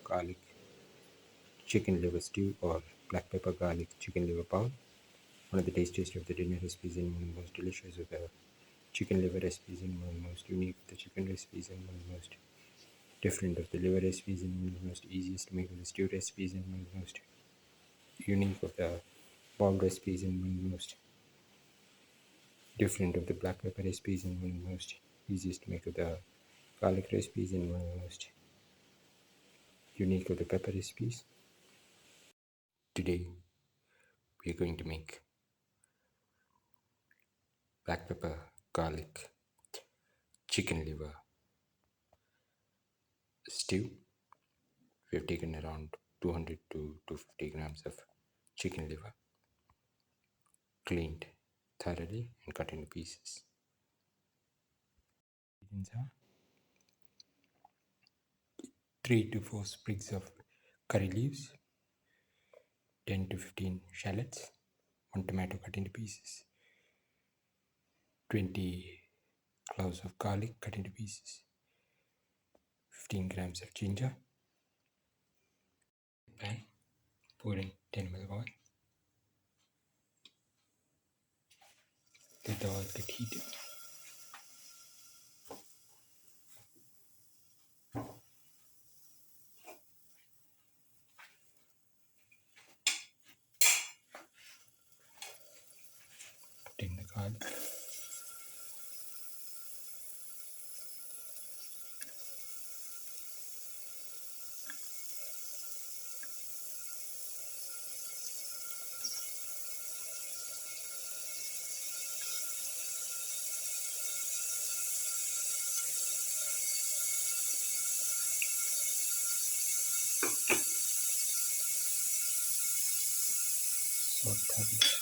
garlic chicken liver stew or black pepper garlic chicken liver bowl. One of the tastiest of the dinner recipes and one of the most delicious of the chicken liver recipes and one of the most unique of the chicken recipes and one of the most different of the liver recipes and one of the most easiest to make of the stew recipes and one of the most unique of the bowl recipes and one of the most different of the black pepper recipes and one of the most easiest to make of the garlic recipes and one of the most unique of the pepper recipes. Today we are going to make black pepper garlic chicken liver stew. We have taken around 200 to 250 grams of chicken liver, cleaned thoroughly and cut into pieces. Ingredients are 3 to 4 sprigs of curry leaves, 10 to 15 shallots, 1 tomato cut into pieces, 20 cloves of garlic cut into pieces, 15 grams of ginger. Pan, pour in 10 ml of oil. Let the oil get heated. Put in the garlic. Saute.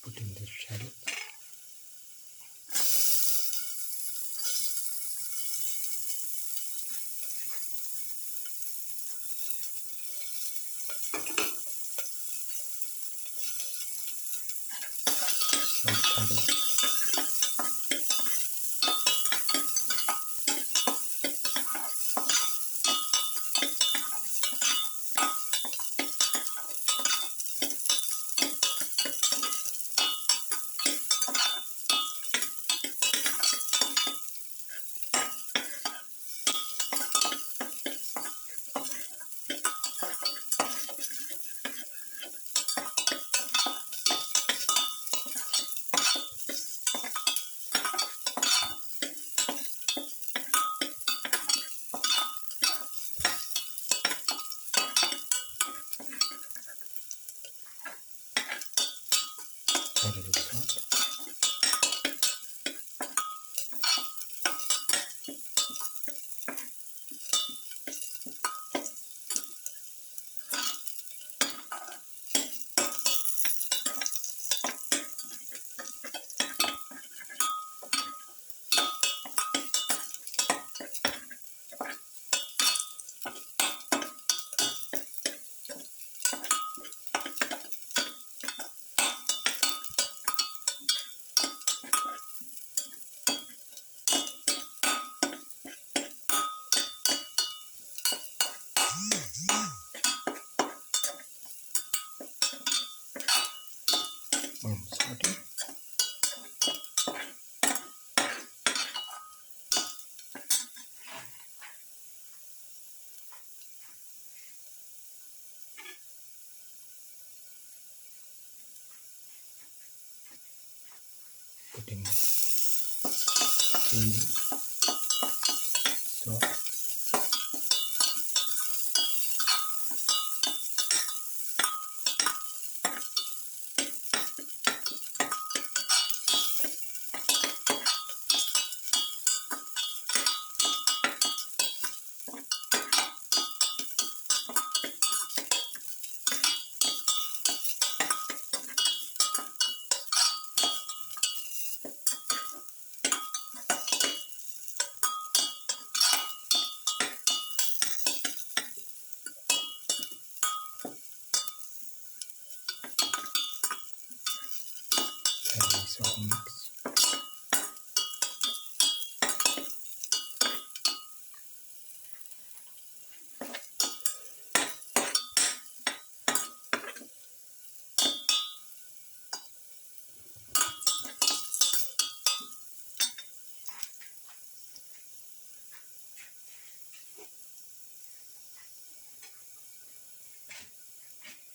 Put in the shallot. Saute. onion, salt, and salt mix.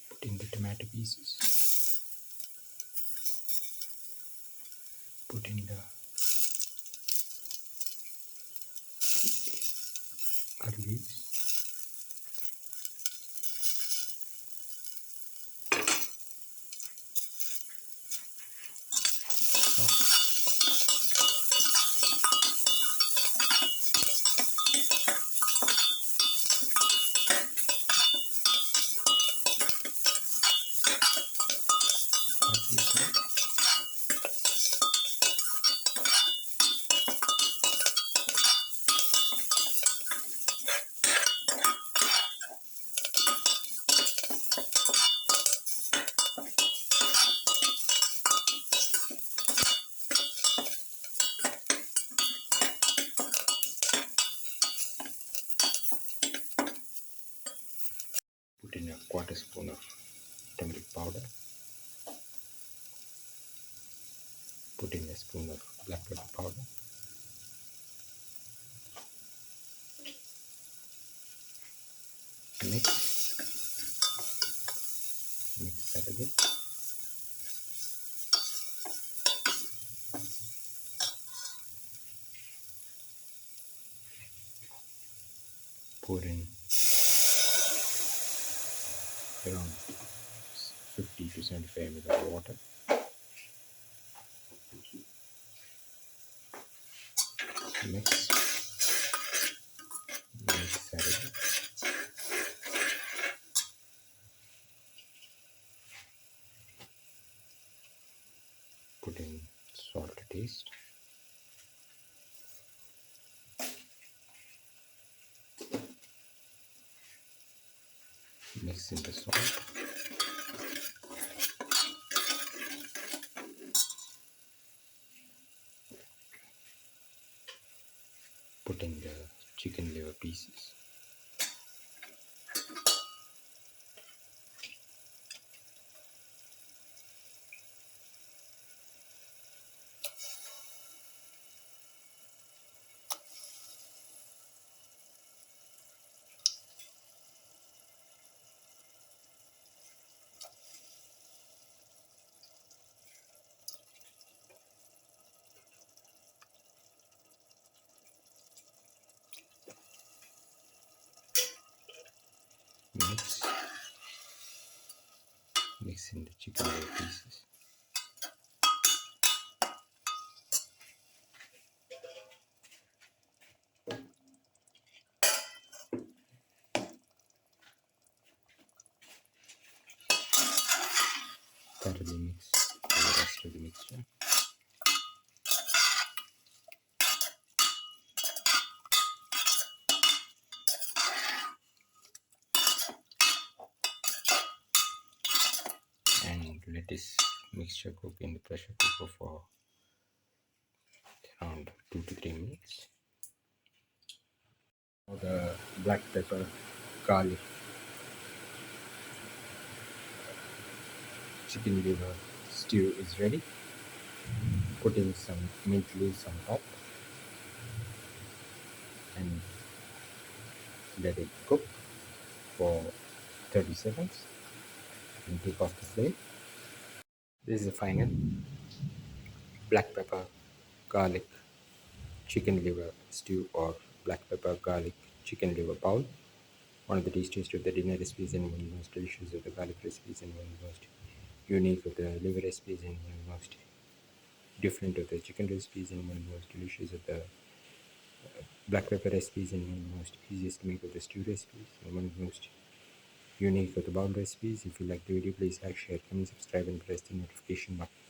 Put in the tomato pieces. Put in the curry leaves. Salt. Paprika. Put in a quarter spoon of turmeric powder. Put in a spoon of black pepper powder. Mix that a bit. Pour in around 50 to 75 ml of water. Mix that a bit. Put in salt to taste. Mix in the salt. Put in the chicken liver pieces. Mix in the chicken liver pieces. Thoroughly mix the rest of the mixture. And let this mixture cook in the pressure cooker for around 2 to 3 minutes. Now the black pepper, garlic, chicken liver stew is ready. Put in some mint leaves on top and let it cook for 30 seconds and take off the flame. This is the final black pepper, garlic, chicken liver stew or black pepper garlic chicken liver bowl. One of the tastiest of the dinner recipes and one of the most delicious of the garlic recipes and one of the most unique of the liver recipes and one of the most different of the chicken recipes and one of the most delicious of the black pepper recipes and one of the most easiest to make of the stew recipes and one of the most unique of the bowl recipes. If you like the video, please like, share, comment, subscribe and press the notification button.